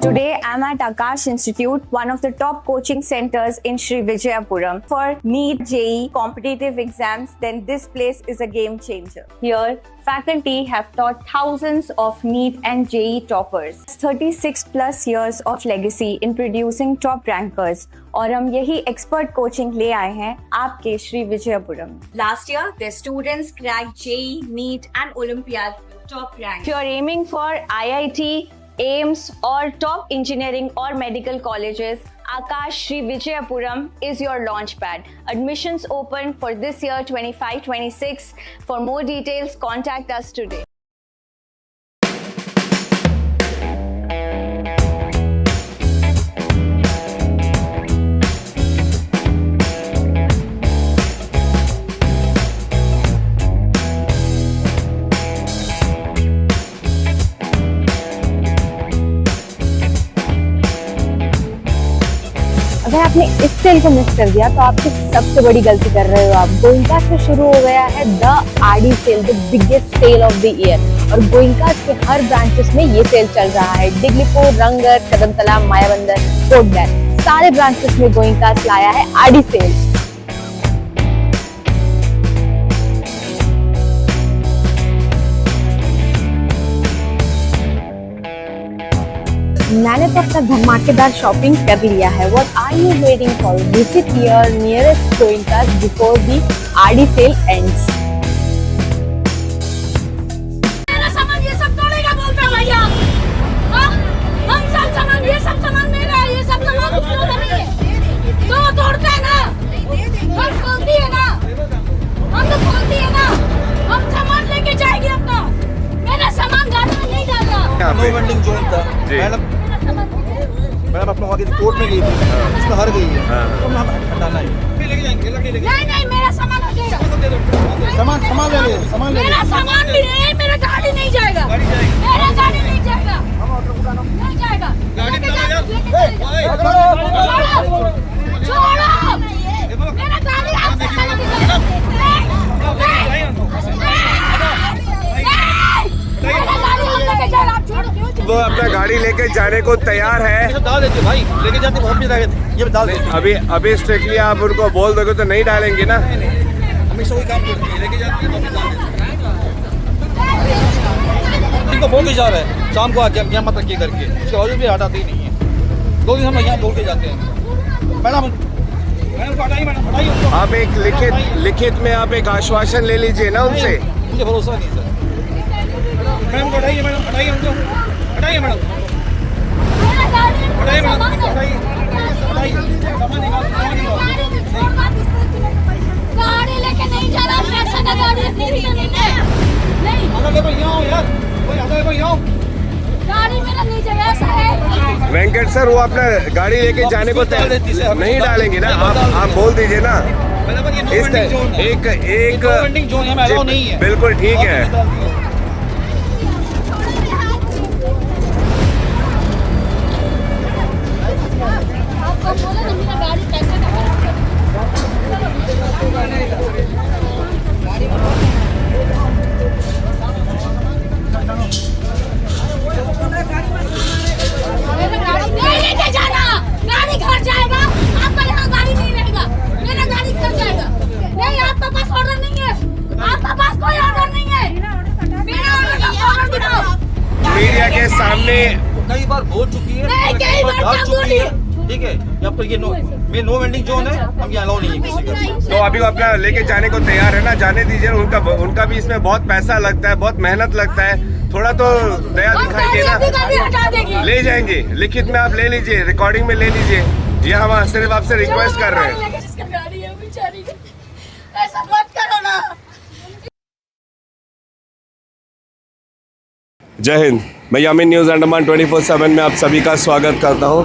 Today, I'm at Akash Institute, one of the top coaching centers in Sri Vijayapuram. For NEET, JEE competitive exams, then this place is a game changer. Here, faculty have taught thousands of NEET and JEE toppers. 36 plus years of legacy in producing top rankers. और हम यही expert coaching ले आए हैं आपके Shri Vijayapuram. Last year, their students cracked JEE, NEET and Olympiad top rank. If you're aiming for IIT, AIMS or top engineering or medical colleges, Akash Sri Vijayapuram is your launchpad. Admissions open for this year 25-26. For more details, contact us today. अगर आपने इस cell को miss कर दिया तो आपकी सबसे बड़ी गलती कर रहे हो आप. गोइंकास में शुरू हो गया है the RD sale, the biggest sale of the year. और गोइंकास के हर ब्रांचेस में ये सेल चल रहा है. डिगलीपुर, रंगत, कदमतला, मायाबंदर, कोटडैम, सारे ब्रांचेस में गोइंकास लाया है आरडी सेल. मैंने तो अपना धमाकेदार शॉपिंग कर लिया है. What are you waiting for? Visit your nearest Goenkas before the RD sale ends. मेरा सामान ये सब तोड़ेगा बोलता भैया. हम सब सामान ये सब सामान मेरा है. ये सब सामान क्यों करेंगे? तो तोड़ते हैं ना. हम खोलती है ना. हम तो खोलती है ना. हम सामान लेके जाएंगे अपना. मेरा सामान गाड़ी में नहीं जाता. नो वेंडिंग जोन था मैडम अपने वहाँ की कोर्ट में गई थी, उसमें हार गई है. तो हम हटाना है. नहीं मेरा सामान हो जाएगा. सामान ले लिए. मेरा सामान भी नहीं. मेरा गाड़ी नहीं जाएगा. मेरा गाड़ी नहीं जाएगा. नहीं जाएगा. छोड़ो. मेरा गाड़ी आपसे वो अपना गाड़ी लेके जाने को तैयार है. डाल देते भाई, लेके जाते बहुत भी ये डाल देते. अभी स्ट्रिक्टली आप उनको बोल दोगे तो नहीं डालेंगे ना. हमेशा वही काम करते हैं, लेके जाते हैं तो डाल देते. इनको बोल के जा रहे हैं शाम को आज यहाँ मत रखिए करके. उसके बावजूद भी हटाते ही नहीं है. 2 दिन हम यहाँ बोल के जाते हैं. मैडम आप एक लिखित में आप एक आश्वासन ले लीजिए ना उनसे. मुझे भरोसा नहीं सर. मैडम को हटाइए. मैडम हटाइए उनको. हटाइए मैडम. हटाइए मैडम. हटाइए. गाड़ी लेके नहीं जा रहा. पैसा का गाड़ी नहीं. आधा भाई यहाँ यार. भाई आधा भाई यहाँ. गाड़ी मेरा नहीं जाएगा. ऐसा है वेंकट सर, वो अपना गाड़ी लेके जाने को तैयार नहीं डालेंगे ना. आप बोल दीजिए ना. एक बिल्कुल ठीक है. मीडिया के सामने कई बार बोल चुकी है. डाल चुकी है. ठीक है. यहाँ पर ये नो वेंडिंग जोन है. हम यहाँ अलाउ नहीं है किसी का. तो अभी वो अपना लेके जाने को तैयार है ना. जाने दीजिए. उनका भी इसमें बहुत पैसा लगता है, बहुत मेहनत लगता है. थोड़ा तो दया दिखाइए ना. ले जाएंगे. लिखित में आप ले लीजिए, रिकॉर्डिंग में ले लीजिए. ये हम सिर्फ आपसे रिक्वेस्ट कर रहे हैं. ऐसा मत करो ना. जय हिंद. मैं यामिन न्यूज़ अंडमान 24/7 में आप सभी का स्वागत करता हूं.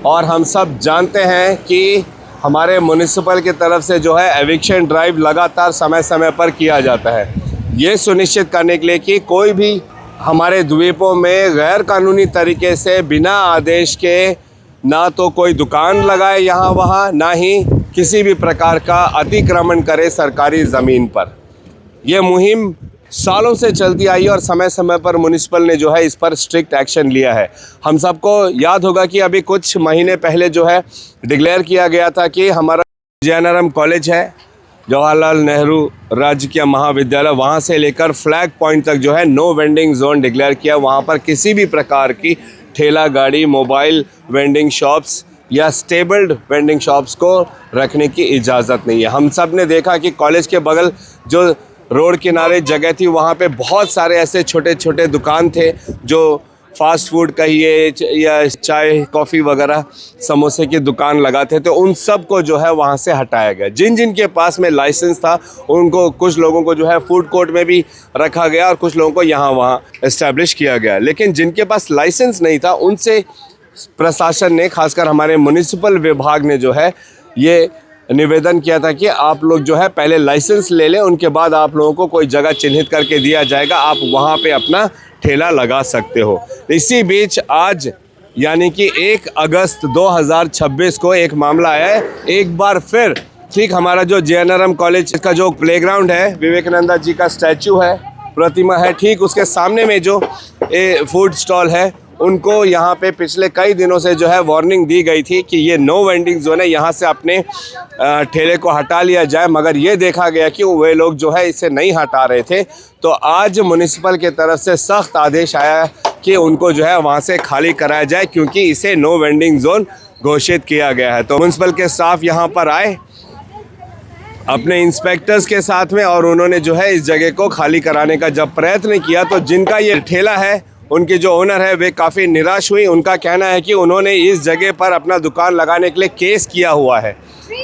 और हम सब जानते हैं कि हमारे म्युनिसिपल की तरफ से जो है एविक्शन ड्राइव लगातार समय समय पर किया जाता है, ये सुनिश्चित करने के लिए कि कोई भी हमारे द्वीपों में गैर कानूनी तरीके से बिना आदेश के ना तो कोई दुकान लगाए यहाँ वहाँ, ना ही किसी भी प्रकार का अतिक्रमण करे सरकारी ज़मीन पर. ये मुहिम सालों से चलती आई और समय समय पर म्युनिसिपल ने जो है इस पर स्ट्रिक्ट एक्शन लिया है। हम सबको याद होगा कि अभी कुछ महीने पहले जो है डिक्लेयर किया गया था कि हमारा JNRM कॉलेज है, जवाहरलाल नेहरू राजकीय महाविद्यालय, वहाँ से लेकर फ्लैग पॉइंट तक जो है नो वेंडिंग जोन डिक्लेयर किया। वहाँ पर किसी भी प्रकार की ठेला गाड़ी, मोबाइल वेंडिंग शॉप्स या स्टेबल्ड वेंडिंग शॉप्स को रखने की इजाज़त नहीं है। हम सब ने देखा कि कॉलेज के बगल जो रोड किनारे जगह थी वहाँ पे बहुत सारे ऐसे छोटे छोटे दुकान थे जो फास्ट फूड कहिए या चाय कॉफ़ी वगैरह समोसे की दुकान लगाते थे, उन सब को जो है वहाँ से हटाया गया। जिन जिन के पास में लाइसेंस था उनको, कुछ लोगों को जो है फूड कोर्ट में भी रखा गया और कुछ लोगों को यहाँ वहाँ इस्टेब्लिश किया गया। लेकिन जिनके पास लाइसेंस नहीं था उनसे प्रशासन ने, खासकर हमारे म्युनिसिपल विभाग ने जो है ये निवेदन किया था कि आप लोग जो है पहले लाइसेंस ले लें, उनके बाद आप लोगों को कोई जगह चिन्हित करके दिया जाएगा, आप वहाँ पे अपना ठेला लगा सकते हो। इसी बीच आज यानी कि 1 अगस्त 2026 को एक मामला आया है। एक बार फिर ठीक हमारा जो JNRM कॉलेज का जो प्लेग्राउंड है, विवेकानंद जी का स्टैचू है, प्रतिमा है, ठीक उसके सामने में जो फूड स्टॉल है, उनको यहाँ पे पिछले कई दिनों से जो है वार्निंग दी गई थी कि ये नो वेंडिंग जोन है, यहाँ से अपने ठेले को हटा लिया जाए, मगर ये देखा गया कि वे लोग जो है इसे नहीं हटा रहे थे। तो आज म्युनिसिपल के तरफ से सख्त आदेश आया कि उनको जो है वहाँ से खाली कराया जाए, क्योंकि इसे नो वेंडिंग जोन घोषित किया गया है। तो म्युनिसिपल के स्टाफ यहाँ पर आए अपने इंस्पेक्टर्स के साथ में और उन्होंने जो है इस जगह को खाली कराने का जब प्रयत्न किया तो जिनका ये ठेला है, उनकी जो ओनर है, वे काफ़ी निराश हुई। उनका कहना है कि उन्होंने इस जगह पर अपना दुकान लगाने के लिए केस किया हुआ है,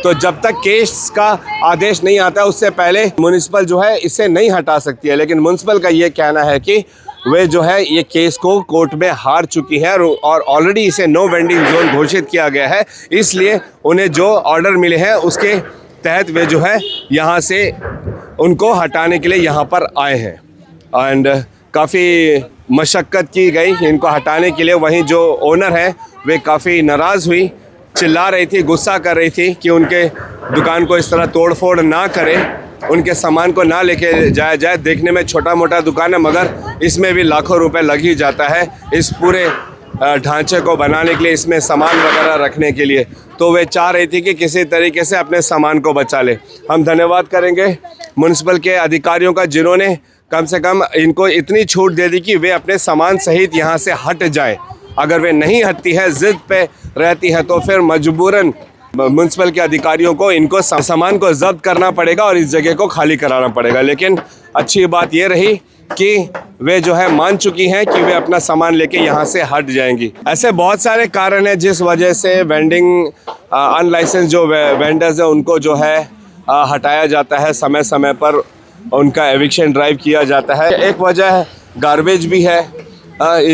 तो जब तक केस का आदेश नहीं आता उससे पहले म्युनिसिपल जो है इसे नहीं हटा सकती है। लेकिन म्युनिसिपल का ये कहना है कि वे जो है ये केस को कोर्ट में हार चुकी है और ऑलरेडी इसे नो वेंडिंग जोन घोषित किया गया है, इसलिए उन्हें जो ऑर्डर मिले हैं उसके तहत वे जो है यहाँ से उनको हटाने के लिए यहाँ पर आए हैं। एंड काफ़ी मशक्क़त की गई इनको हटाने के लिए। वहीं जो ओनर है वे काफ़ी नाराज़ हुई, चिल्ला रही थी, गुस्सा कर रही थी कि उनके दुकान को इस तरह तोड़ फोड़ ना करें, उनके सामान को ना लेके जाया जाए। देखने में छोटा मोटा दुकान है मगर इसमें भी लाखों रुपए लग ही जाता है इस पूरे ढांचे को बनाने के लिए, इसमें सामान वगैरह रखने के लिए। तो वे चाह रही थी कि किसी तरीके से अपने सामान को बचा ले। हम धन्यवाद करेंगे म्युनिसिपल के अधिकारियों का जिन्होंने कम से कम इनको इतनी छूट दे दी कि वे अपने सामान सहित यहाँ से हट जाएं। अगर वे नहीं हटती है, ज़िद पे रहती है, तो फिर मजबूरन म्युनिसिपल के अधिकारियों को इनको सामान को जब्त करना पड़ेगा और इस जगह को खाली कराना पड़ेगा। लेकिन अच्छी बात ये रही कि वे जो है मान चुकी हैं कि वे अपना सामान लेके यहाँ से हट जाएंगी। ऐसे बहुत सारे कारण हैं जिस वजह से वेंडिंग अनलाइसेंस जो वेंडर्स हैं उनको जो है हटाया जाता है, समय समय पर उनका एविक्शन ड्राइव किया जाता है। एक वजह गार्बेज भी है,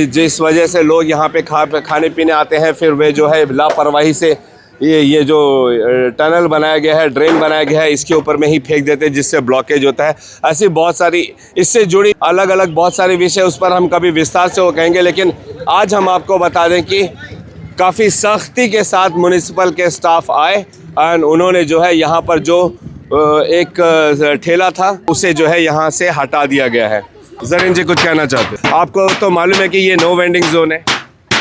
जिस वजह से लोग यहाँ पे खाने पीने आते हैं, फिर वे जो है लापरवाही से ये जो टनल बनाया गया है, ड्रेन बनाया गया है, इसके ऊपर में ही फेंक देते हैं जिससे ब्लॉकेज होता है। ऐसी बहुत सारी इससे जुड़ी अलग अलग बहुत सारे विषय, उस पर हम कभी विस्तार से वो कहेंगे। लेकिन आज हम आपको बता दें कि काफ़ी सख्ती के साथ म्युनिसिपल के स्टाफ आए और उन्होंने जो है यहाँ पर जो एक ठेला था उसे जो है यहाँ से हटा दिया गया है। जरीन जी कुछ कहना चाहते हैं? आपको तो मालूम है कि ये नो वेंडिंग जोन है।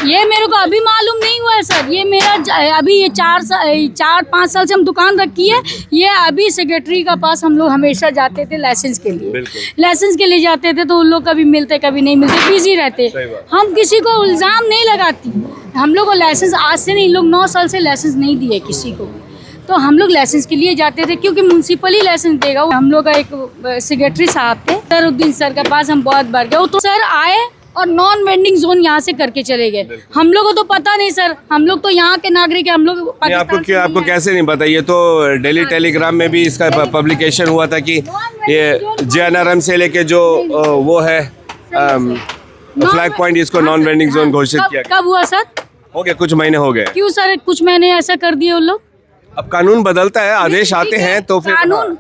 ये मेरे को अभी मालूम नहीं हुआ है सर। ये मेरा अभी ये 4-5 साल से हम दुकान रखी है। ये अभी सेक्रेटरी का पास हम लोग हमेशा जाते थे लाइसेंस के लिए। लाइसेंस के लिए जाते थे तो उन लोग कभी मिलते कभी नहीं मिलते, बिजी रहते। हम किसी को इल्ज़ाम नहीं लगाती। हम लोग को लाइसेंस आज से नहीं, लोग 9 साल से लाइसेंस नहीं दिए किसी को। तो हम लोग लाइसेंस के लिए जाते थे क्योंकि म्युनिसिपल ही लाइसेंस देगा। हम लोग का एक सेक्रेटरी साहब थे सरुद्दीन सर के पास हम बहुत बार गए, तो सर आए और नॉन वेंडिंग जोन यहाँ से करके चले गए। हम लोग को तो पता नहीं सर, हम लोग तो यहाँ के नागरिक है। हम लोग आपको कैसे नहीं पता? ये तो डेली टेलीग्राम में भी इसका पब्लिकेशन हुआ था कि ये JNRM से लेके जो वो है फ्लैग पॉइंट, इसको नॉन वेंडिंग जोन घोषित किया। कब हुआ सर? हो गया, कुछ महीने हो गए। क्यों सर कुछ महीने ऐसा कर दिए उन लोग? अब कानून बदलता है, आदेश आते हैं तो फिर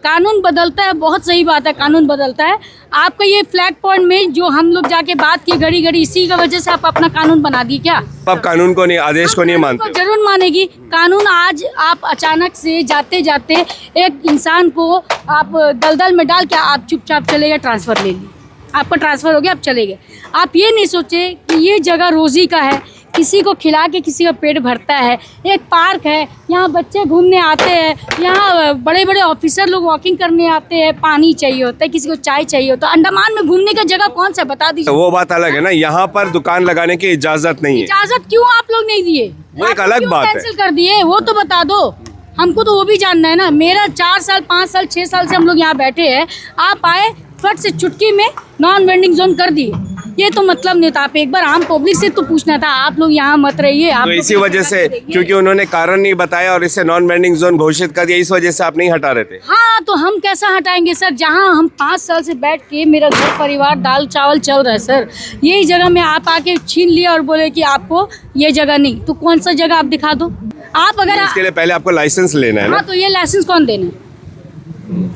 कानून बदलता है। बहुत सही बात है, कानून बदलता है। आपका ये फ्लैग पॉइंट में जो हम लोग जाके बात की घड़ी घड़ी, इसी की वजह से आप अपना कानून बना दिए क्या? आप कानून को नहीं, आदेश को नहीं मानते? जरूर मानेगी कानून। आज आप अचानक से जाते जाते एक इंसान को आप दलदल में डाल के आप चुपचाप चले गए, ट्रांसफर ले ली। आपका ट्रांसफ़र हो गया, आप चले गए। आप ये नहीं सोचे कि ये जगह रोज़ी का है, किसी को खिला के किसी का पेट भरता है। एक पार्क है, यहाँ बच्चे घूमने आते हैं, यहाँ बड़े बड़े ऑफिसर लोग वॉकिंग करने आते हैं, पानी चाहिए होता है, किसी को चाय चाहिए होता है। अंडमान में घूमने का जगह कौन सा बता दीजिए। वो बात अलग है ना, यहाँ पर दुकान लगाने की इजाजत नहीं है। इजाजत क्यों आप लोग नहीं दिए? वो एक आप अलग क्यों बात है। कैंसिल कर दिए, वो तो बता दो हमको, तो वो भी जानना है ना। मेरा 4 साल 5 साल 6 साल से हम लोग यहाँ बैठे हैं, आप आए फट से चुटकी में नॉन वेंडिंग जोन कर दिए। ये तो मतलब नहीं था। आप एक बार आम पब्लिक से तो पूछना था, आप लोग यहाँ मत रहिए। आप तो लोग इसी वजह से, क्योंकि उन्होंने कारण नहीं बताया और इसे नॉन वेंडिंग जोन घोषित कर दिया, इस वजह से आप नहीं हटा रहे थे। हाँ, तो हम कैसा हटाएंगे सर, जहाँ हम 5 साल से बैठ के मेरा घर परिवार दाल चावल चल रहा है सर। यही जगह में आप आके छीन लिया और बोले कि आपको ये जगह नहीं, तो कौन सा जगह आप दिखा दो। आप अगर इसके लिए पहले आपको लाइसेंस लेना है ना। हाँ, तो ये लाइसेंस कौन देना है,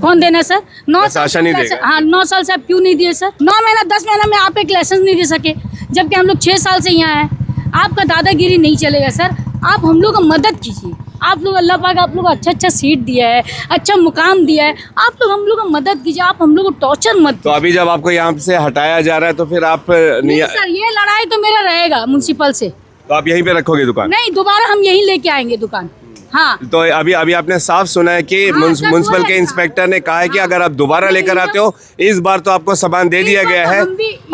कौन देना है सर? 9 साल शासन ही देगा। हाँ, 9 साल से आप क्यों नहीं दिए सर? 9 महीना 10 महीना में आप एक लाइसेंस नहीं दे सके, जबकि हम लोग 6 साल से यहाँ हैं। आपका दादागिरी नहीं चलेगा सर, आप हम लोग को मदद कीजिए। आप लोग, अल्लाह पाक आप लोग को अच्छा सीट दिया है, अच्छा मुकाम दिया है, आप लोग हम लोग को मदद कीजिए, आप हम लोग को टॉर्चर मत। तो अभी जब आपको यहाँ से हटाया जा रहा है तो फिर आप नहीं सर, ये लड़ाई तो मेरा रहेगा म्युनिसिपल से। तो आप यहीं पे रखोगे दुकान? नहीं, दोबारा हम यहीं लेके आएंगे दुकान। हाँ, तो अभी आपने साफ सुना है कि हाँ, म्युनिसिपल सर, के इंस्पेक्टर ने कहा है कि हाँ। अगर आप दोबारा लेकर आते हो, इस बार तो आपको सामान दे दिया गया है,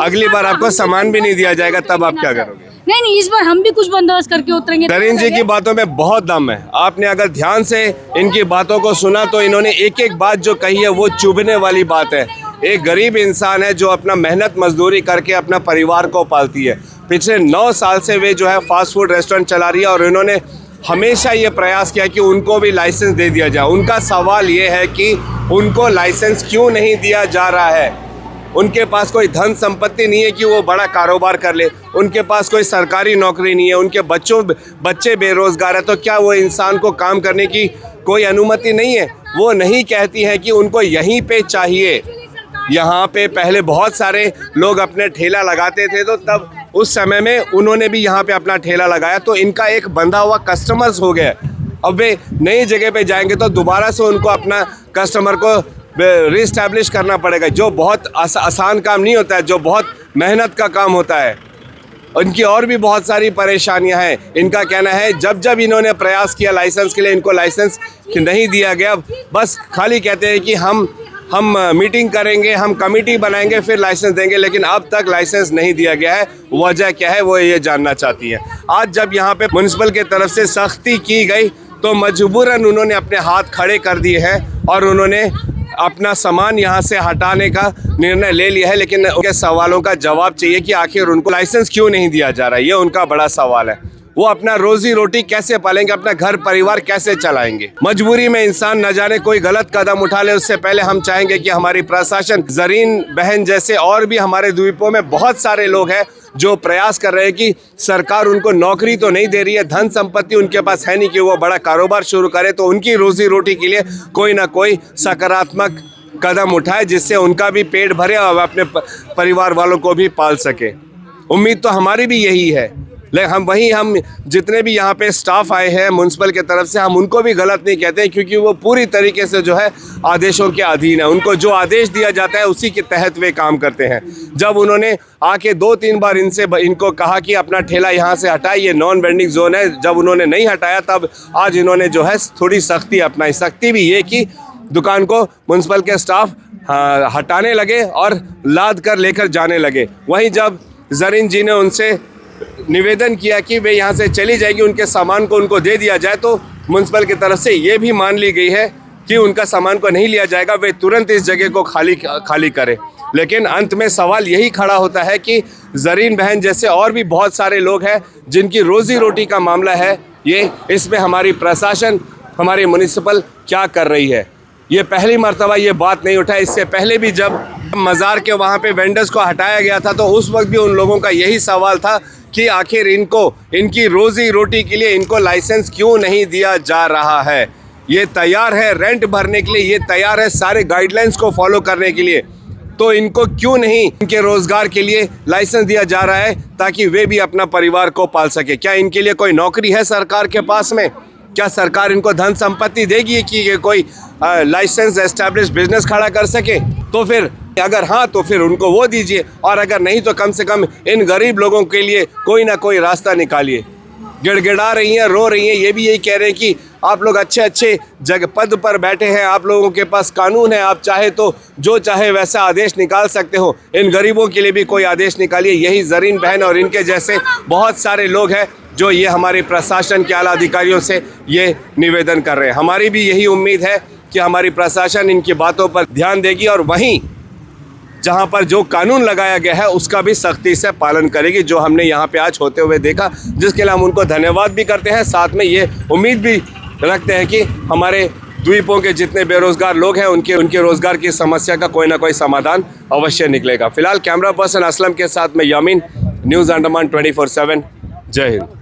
अगली बार आपको सामान भी नहीं दिया जाएगा, तब आप क्या करोगे? नहीं, इस बार हम भी कुछ बंदोबस्त करके उतरेंगे। नरेंद्र जी की बातों में बहुत दम है। आपने अगर ध्यान से इनकी बातों को सुना तो इन्होंने एक एक बात जो कही है वो चुभने वाली बात है। एक गरीब इंसान है जो अपना मेहनत मजदूरी करके अपना परिवार को पालती है। पिछले 9 साल से वे जो है फास्ट फूड रेस्टोरेंट चला रही है और इन्होंने हमेशा ये प्रयास किया कि उनको भी लाइसेंस दे दिया जाए। उनका सवाल ये है कि उनको लाइसेंस क्यों नहीं दिया जा रहा है। उनके पास कोई धन संपत्ति नहीं है कि वो बड़ा कारोबार कर ले, उनके पास कोई सरकारी नौकरी नहीं है, उनके बच्चे बेरोजगार है, तो क्या वो इंसान को काम करने की कोई अनुमति नहीं है? वो नहीं कहती है कि उनको यहीं पे चाहिए। यहाँ पे पहले बहुत सारे लोग अपने ठेला लगाते थे, तो तब उस समय में उन्होंने भी यहाँ पे अपना ठेला लगाया, तो इनका एक बंधा हुआ कस्टमर्स हो गया। अब वे नई जगह पे जाएंगे तो दोबारा से उनको अपना कस्टमर को रिस्टैब्लिश करना पड़ेगा, जो बहुत आसान काम नहीं होता है, जो बहुत मेहनत का काम होता है। उनकी और भी बहुत सारी परेशानियां हैं। इनका कहना है जब जब इन्होंने प्रयास किया लाइसेंस के लिए, इनको लाइसेंस नहीं दिया गया। बस खाली कहते हैं कि हम मीटिंग करेंगे, हम कमेटी बनाएंगे, फिर लाइसेंस देंगे, लेकिन अब तक लाइसेंस नहीं दिया गया है। वजह क्या है वो ये जानना चाहती है। आज जब यहाँ पे म्युनिसिपल की तरफ से सख्ती की गई तो मजबूरन उन्होंने अपने हाथ खड़े कर दिए हैं और उन्होंने अपना सामान यहाँ से हटाने का निर्णय ले लिया है। लेकिन उनके सवालों का जवाब चाहिए कि आखिर उनको लाइसेंस क्यों नहीं दिया जा रहा है। ये उनका बड़ा सवाल है। वो अपना रोजी रोटी कैसे पालेंगे, अपना घर परिवार कैसे चलाएंगे। मजबूरी में इंसान न जाने कोई गलत कदम उठा ले, उससे पहले हम चाहेंगे कि हमारी प्रशासन, जरीन बहन जैसे और भी हमारे द्वीपों में बहुत सारे लोग हैं जो प्रयास कर रहे हैं कि सरकार उनको नौकरी तो नहीं दे रही है, धन संपत्ति उनके पास है नहीं कि वो बड़ा कारोबार शुरू करे, तो उनकी रोजी रोटी के लिए कोई ना कोई सकारात्मक कदम उठाए जिससे उनका भी पेट भरे और अपने परिवार वालों को भी पाल सके। उम्मीद तो हमारी भी यही है। लेकिन हम जितने भी यहाँ पे स्टाफ आए हैं म्युनिसिपल की तरफ से, हम उनको भी गलत नहीं कहते हैं, क्योंकि वो पूरी तरीके से जो है आदेशों के अधीन है। उनको जो आदेश दिया जाता है उसी के तहत वे काम करते हैं। जब उन्होंने आके 2-3 बार इनको कहा कि अपना ठेला यहाँ से हटाए, ये नॉन वेंडिंग जोन है, जब उन्होंने नहीं हटाया तब आज इन्होंने जो है थोड़ी सख्ती अपनाई। सख्ती भी ये कि दुकान को म्युनिसिपल के स्टाफ हटाने लगे और लाद कर लेकर जाने लगे। वहीं जब जरीन जी ने उनसे निवेदन किया कि वे यहाँ से चली जाएगी, उनके सामान को उनको दे दिया जाए, तो म्युनिसिपल की तरफ से ये भी मान ली गई है कि उनका सामान को नहीं लिया जाएगा, वे तुरंत इस जगह को खाली करें। लेकिन अंत में सवाल यही खड़ा होता है कि जरीन बहन जैसे और भी बहुत सारे लोग हैं जिनकी रोजी रोटी का मामला है, ये इसमें हमारी प्रशासन, हमारी म्युनिसिपल क्या कर रही है। ये पहली मर्तबा ये बात नहीं उठा। इससे पहले भी जब मज़ार के वहाँ पे वेंडर्स को हटाया गया था तो उस वक्त भी उन लोगों का यही सवाल था कि आखिर इनकी रोजी रोटी के लिए इनको लाइसेंस क्यों नहीं दिया जा रहा है। ये तैयार है रेंट भरने के लिए, ये तैयार है सारे गाइडलाइंस को फॉलो करने के लिए, तो इनको क्यों नहीं इनके रोजगार के लिए लाइसेंस दिया जा रहा है ताकि वे भी अपना परिवार को पाल सके। क्या इनके लिए कोई नौकरी है सरकार के पास में? क्या सरकार इनको धन संपत्ति देगी कि ये कोई लाइसेंस एस्टैब्लिश बिजनेस खड़ा कर सके? तो फिर अगर हाँ तो फिर उनको वो दीजिए, और अगर नहीं तो कम से कम इन गरीब लोगों के लिए कोई ना कोई रास्ता निकालिए। गिड़गिड़ा रही हैं, रो रही हैं, ये भी यही कह रहे हैं कि आप लोग अच्छे अच्छे जगह पद पर बैठे हैं, आप लोगों के पास कानून है, आप चाहे तो जो चाहे वैसा आदेश निकाल सकते हो, इन गरीबों के लिए भी कोई आदेश निकालिए। यही ज़रीन बहन और इनके जैसे बहुत सारे लोग हैं जो ये हमारे प्रशासन के आला अधिकारियों से ये निवेदन कर रहे हैं। हमारी भी यही उम्मीद है कि हमारी प्रशासन इनकी बातों पर ध्यान देगी और वहीं जहां पर जो कानून लगाया गया है उसका भी सख्ती से पालन करेगी, जो हमने यहाँ पे आज होते हुए देखा, जिसके लिए हम उनको धन्यवाद भी करते हैं। साथ में ये उम्मीद भी रखते हैं कि हमारे द्वीपों के जितने बेरोजगार लोग हैं उनके रोजगार की समस्या का कोई ना कोई समाधान अवश्य निकलेगा। फिलहाल कैमरा पर्सन असलम के साथ में यामीन, न्यूज़ अंडमान 24/7। जय हिंद।